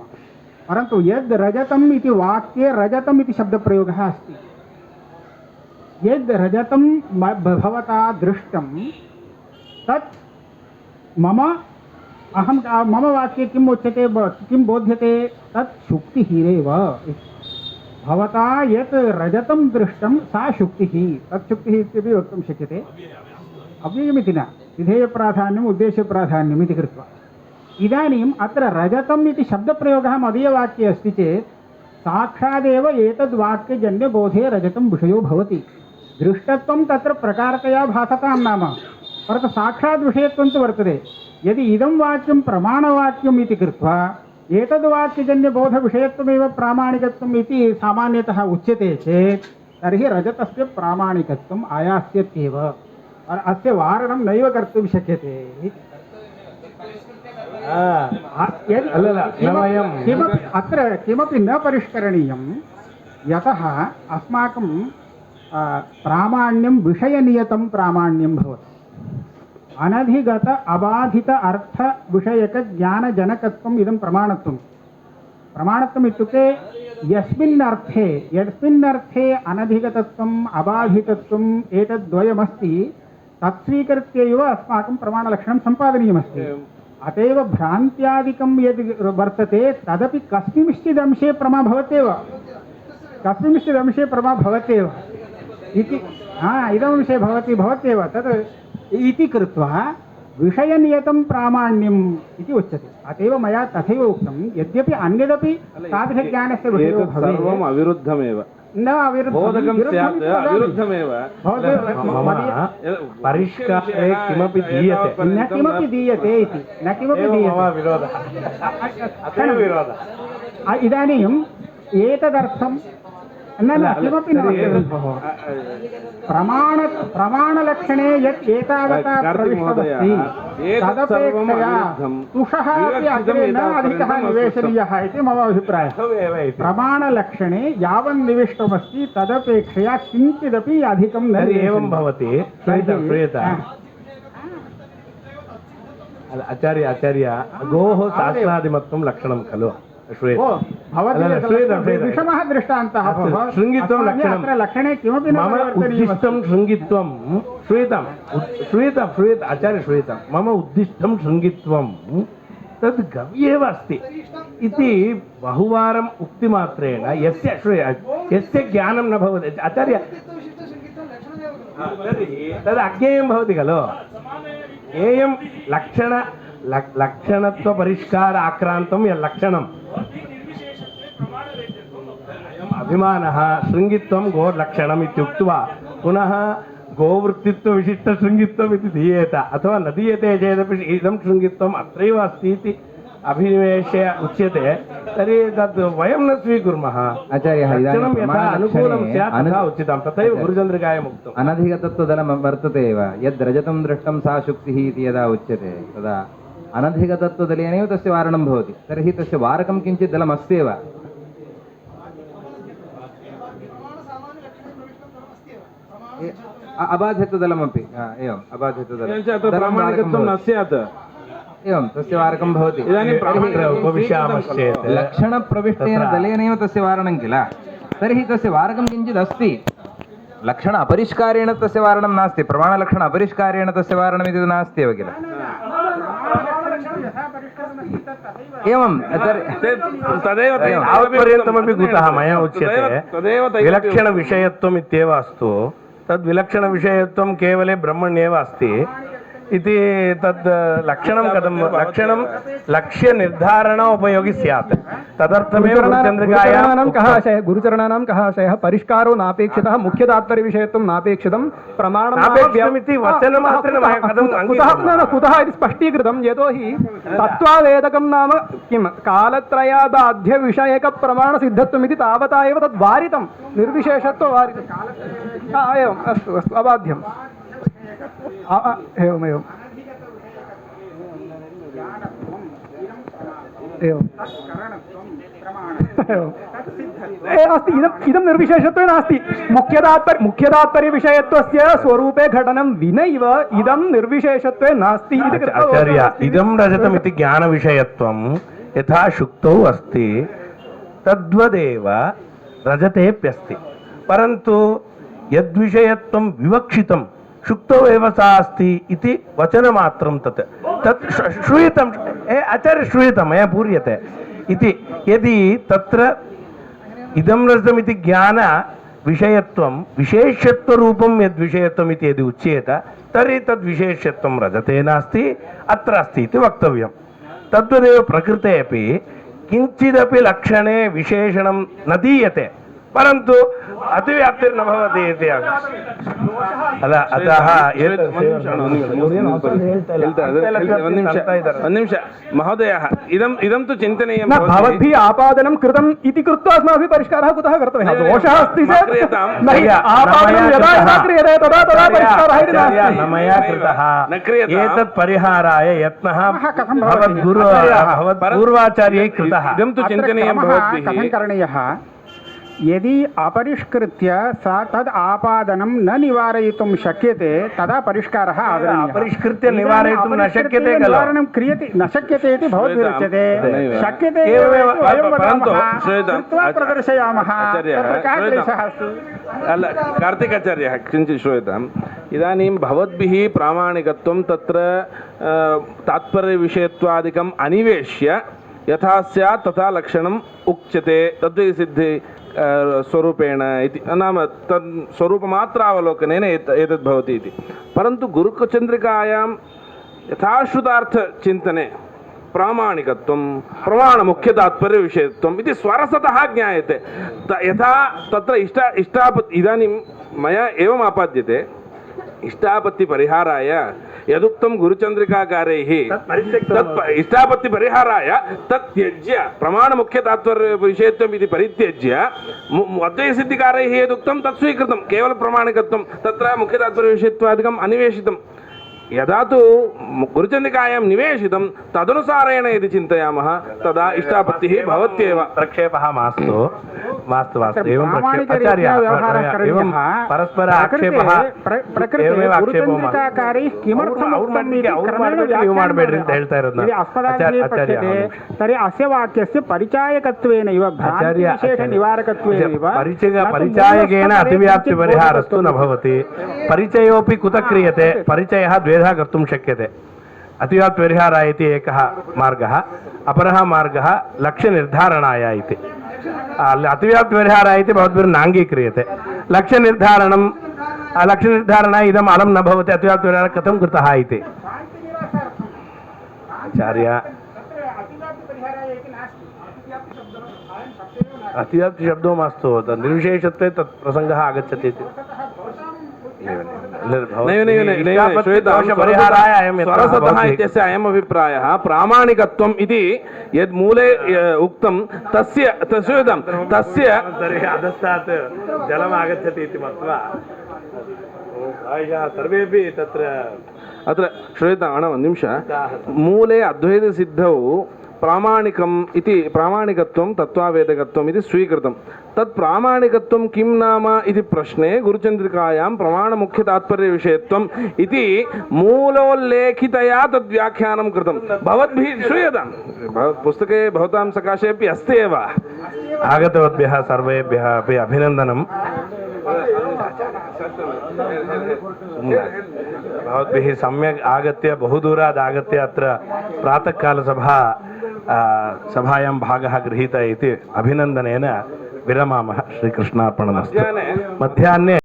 परन्तु यद् रजतम् इति वाक्ये रजतम् इति शब्दप्रयोगः अस्ति। यद् रजतं भवता दृष्टं तत् मम वाक्ये किम् उच्यते किं बोध्यते तत् शुक्तिरेव। भवता यत् रजतं दृष्टं सा शुक्तिः तत् शुक्तिः इत्यपि वक्तुं शक्यते। अव्ययमिति न विधेयप्राधान्यम् उद्देश्यप्राधान्यम् इति कृत्वा इदानीम् अत्र रजतम् इति शब्दप्रयोगः मदीयवाक्ये अस्ति चेत् साक्षादेव एतद्वाक्यजन्यबोधे रजतं विषयो भवति। दृष्टत्वं तत्र प्रकारतया भासतां नाम, परन्तु साक्षाद्विषयत्वं तु वर्तते। यदि इदं वाक्यं प्रमाणवाक्यम् इति कृत्वा एतद्वाक्यजन्यबोधविषयत्वमेव प्रामाणिकत्वम् इति सामान्यतः उच्यते चेत् तर्हि रजतस्य प्रामाणिकत्वम् आयास्यत्येव। अस्य वारणं नैव कर्तुं शक्यते। अत्र किमपि न परिष्करणीयं, यतः अस्माकं प्रामाण्यं विषयनियतं प्रामाण्यं भवति। अनधिगत अबाधित अर्थ विषयक ज्ञानजनकत्वम् इदं प्रमाणत्वं। प्रमाणत्वम् इत्युक्ते यस्मिन् अर्थे अनधिगतत्वम् अबाधितत्वम् एतद्द्वयमस्ति तत्स्वीकृत्यैव अस्माकं प्रमाणलक्षणं सम्पादनीयमस्ति। अत एव भ्रान्त्यादिकं यद् वर्तते तदपि कस्मिंश्चिदंशे प्रमा भवत्येव इति इदमंशे भवत्येव तद् इति कृत्वा विषयनियतं प्रामाण्यम् इति उच्यते। अत एव मया तथैव उक्तं यद्यपि अन्यदपि तादृशज्ञानस्य विषयो सर्वम् अविरुद्धमेव न बोधकं स्यात् अविरुद्धमेव। परिष्कारे किमपि दीयते न किमपि दीयते इति न किमपि दीयते। इदानीम् एतदर्थं न किमपि न प्रमाणलक्षणे यत् एतावता प्रविष्टमस्ति तदपेक्षया तुषः अपि अग्रे न अधिकः निवेशनीयः इति मम अभिप्रायः। प्रमाणलक्षणे यावन्निविष्टमस्ति तदपेक्षया किञ्चिदपि अधिकं न एवं भवति। आचार्य गोः शास्त्रादिमत्वं लक्षणं खलु विषमः दृष्टान्तः शृङ्गित्वं लक्षणं लक्षणे किमपि मम उद्दिष्टं शृङ्गित्वं श्रूयतां आचार्य श्रूयतां मम उद्दिष्टं शृङ्गित्वं तद् गव्येव अस्ति इति बहुवारम् उक्तिमात्रेण यस्य ज्ञानं न भवति आचार्य तद् अज्ञेयं भवति खलु। एयं लक्षणत्वपरिष्कार आक्रान्तं यल्लक्षणम् अभिमानः शृङ्गित्वं गोलक्षणम् इत्युक्त्वा पुनः गोवृत्तित्वविशिष्टशृङ्गित्वम् इति दीयेत अथवा न दीयते चेदपि इदं शृङ्गित्वम् अत्रैव अस्ति इति अभिनिवेश्य उच्यते। तर्हि तत् वयं न स्वीकुर्मः आचार्यः लक्षणं इदानीं यथा अनुकूलं स्यात् प्रमाणलक्षणे तथा उचितं तथैव गुरुचन्द्रिकायाम् उक्तम् अनधिगतत्वदलं वर्तते एव यद् रजतं दृष्टं सा शुक्तिः इति यदा उच्यते तदा अनधिगतत्वदलेनैव तस्य वारणं भवति तर्हि तस्य वारकं किञ्चित् दलमस्त्येव अबाध्यत्वदलमपि एवम् अबाध्यत्वदलं एवञ्च अत्र प्रामाणिकत्वं न स्यात् एवं तस्य वारकं भवति इदानीं उपविशामश्चेत् लक्षणप्रविष्टेन दलेनैव तस्य वारणं किल तर्हि तस्य वारकं किञ्चित् अस्ति लक्षण अपरिष्कारेण तस्य वारणं नास्ति प्रमाणलक्षण अपरिष्कारेण तस्य वारणमिति नास्ति एव किल एवं तदेव तावत्पर्यन्तमपि कुतः मया उच्यते तदेव विलक्षणविषयत्वम् इत्येव अस्तु तद्विलक्षणविषयत्वं केवले ब्रह्मण्येव अस्ति इति तद् लक्षणं कथं लक्षणं लक्ष्यनिर्धारणोपयोगि स्यात् तदर्थमेव गुरुचरणानां कः आशयः गुरुचरणानां कः आशयः परिष्कारो नापेक्षितः मुख्यतात्पर्यविषयत्वं नापेक्षितं नापेक्षितमिति वचनमात्रेण मया कथं कुतः इति स्पष्टीकृतं यतोहि तत्त्वावेदकं नाम किं कालत्रयाबाध्यविषयकप्रमाणसिद्धत्वमिति तावता एव तद् वारितं निर्विशेषत्ववारितम् एवम् अस्तु अस्तु अबाध्यम् एवमेवम् एवम् अस्ति इदं निर्विशेषत्वे नास्ति मुख्यतात्पर्यविषयत्वस्य स्वरूपे घटनं विनैव इदं निर्विशेषत्वे नास्ति इति आचार्य इदं रजतमिति ज्ञानविषयत्वं यथा शुक्तौ अस्ति तद्वदेव रजतेऽप्यस्ति परन्तु यद्विषयत्वं विवक्षितं शुक्तौ एव सा अस्ति इति वचनमात्रं तत् श्रूयितम् आचार्य श्रूयितं मया पूर्यते इति यदि तत्र इदं रजतमिति ज्ञानविषयत्वं विशेष्यत्वरूपं यद्विषयत्वम् इति यदि उच्येत तर्हि तद्विशेष्यत्वं रजते नास्ति अत्र अस्ति इति वक्तव्यं तद्वदेव प्रकृते अपि किञ्चिदपि लक्षणे विशेषणं न दीयते परन्तु अतिव्याप्तिर्न भवति इति अतः निमिष महोदयः इदं तु चिन्तनीयं भवद्भिः आपादनं कृतम् इति कृत्वा अस्माभिः परिष्कारः कुतः कर्तव्यः दोषः अस्ति चेत् आपादनं यदा यदा क्रियते तदा तदा परिष्कारः इति नास्ति न मया कृतः एतत् परिहाराय यत्नः भवत्पूर्वाचार्यैः कृतः इदं तु चिन्तनीयं भवद्भिः कथं करणीयः यदि अपरिष्कृत्य सा तद् आपादनं न निवारयितुं शक्यते तदा परिष्कारः आदरणीयः अपरिष्कृत्य निवारयितुं न शक्यते खलु निवारणं क्रियते न शक्यते इति भवद्भिरुच्यते शक्यते एवमेव परन्तु श्रूयतां प्रदर्शयामः तत्र कः क्लेशः अस्ति कार्तिकाचार्यः किञ्चित् श्रूयताम् इदानीं भवद्भिः प्रामाणिकत्वं तत्र तात्पर्यविषयत्वादिकम् अनिवेश्य यथा स्यात् तथा लक्षणम् उच्यते तद्वैसिद्धि स्वरूपेण इति नाम तत् स्वरूपमात्रावलोकनेन एतद् भवति इति परन्तु गुरुचन्द्रिकायां यथाश्रुतार्थचिन्तने प्रामाणिकत्वं प्रमाणमुख्यतात्पर्यविषयत्वम् इति स्वरसतः ज्ञायते यथा तत्र इष्टापत्ति इदानीं मया एवम् आपाद्यते इष्टापत्तिपरिहाराय यदुक्तं गुरुचन्द्रिकाकारैः इष्टापत्तिपरिहाराय तत् त्यज्य प्रमाणमुख्यतात्पर्यविषयत्वम् इति परित्यज्य अद्वैतसिद्धिकारैः यदुक्तं तत् स्वीकृतं केवलप्रमाणिकत्वं तत्र मुख्यतात्पर्यविषयत्वादिकम् अन्वेषितं यदा तु गुरुचन्द्रिकायां निवेशितं तदनुसारेण यदि चिन्तयामः तदा इष्टापत्तिः भवत्येव प्रक्षेपः मास्तु मास्तु मास्तु एवं आचार्य एवं परस्पर आक्षेपः एवमेव आक्षेपो ಮಾಡಬೇಡ್ರಿ ಅಂತ ಹೇಳ್ತಾ ಇರೋದು ಆಚಾರ್ಯ तर्हि अस्य वाक्यस्य परिचायकत्वेनैव भ्रान्तिविशेषनिवारकत्वेनैव परिचायकेन अतिव्याप्तिपरिहारस्तु न भवति परिचयोऽपि कुतः क्रियते परिचयः द्वेधा कर्तुं शक्यते अतिव्याप्तिपरिहाराय इति एकः मार्गः अपरः मार्गः लक्ष्यनिर्धारणाय इति अतिव्याप्तिपरिहाराय इति भवद्भिर्नाङ्गीक्रियते लक्ष्यनिर्धारणाय इदम् अलं न भवति अतिव्याप्तिपरिहारः कथं कृतः इति आचार्य अतिव्याप्तिशब्दो मास्तु निर्विशेषत्वे तत् प्रसङ्गः आगच्छति इति परिहाराय अयं यत्नः स्वरसतः भवति। इत्यस्य अयम् अभिप्रायः प्रामाणिकत्वम् इति यद् मूले उक्तं तस्य श्रूयतां तस्य तर्हि अधस्तात् जलम् आगच्छति इति मत्वा प्रायशः सर्वेपि तत्र अत्र श्रूयताम् ಒಂದು ನಿಮಿಷ मूले अद्वैतसिद्धौ प्रामाणिकम् इति प्रामाणिकत्वं तत्त्वावेदकत्वम् इति स्वीकृतं तत् प्रामाणिकत्वं किं नाम इति प्रश्ने गुरुचन्द्रिकायां प्रमाणमुख्यतात्पर्यविषयत्वम् इति मूलोल्लेखितया तद्व्याख्यानं कृतं भवद्भिः श्रूयतां पुस्तके भवतां सकाशे अपि अस्ति एव आगतवद्भ्यः सर्वेभ्यः अपि अभिनन्दनं भवद्भिः सम्यक् आगत्य बहुदूरात् आगत्य अत्र प्रातःकालसभा सभायां भागः गृहीतः इति अभिनन्दनेन विरमामः श्रीकृष्णार्पणमस्तु मध्याह्ने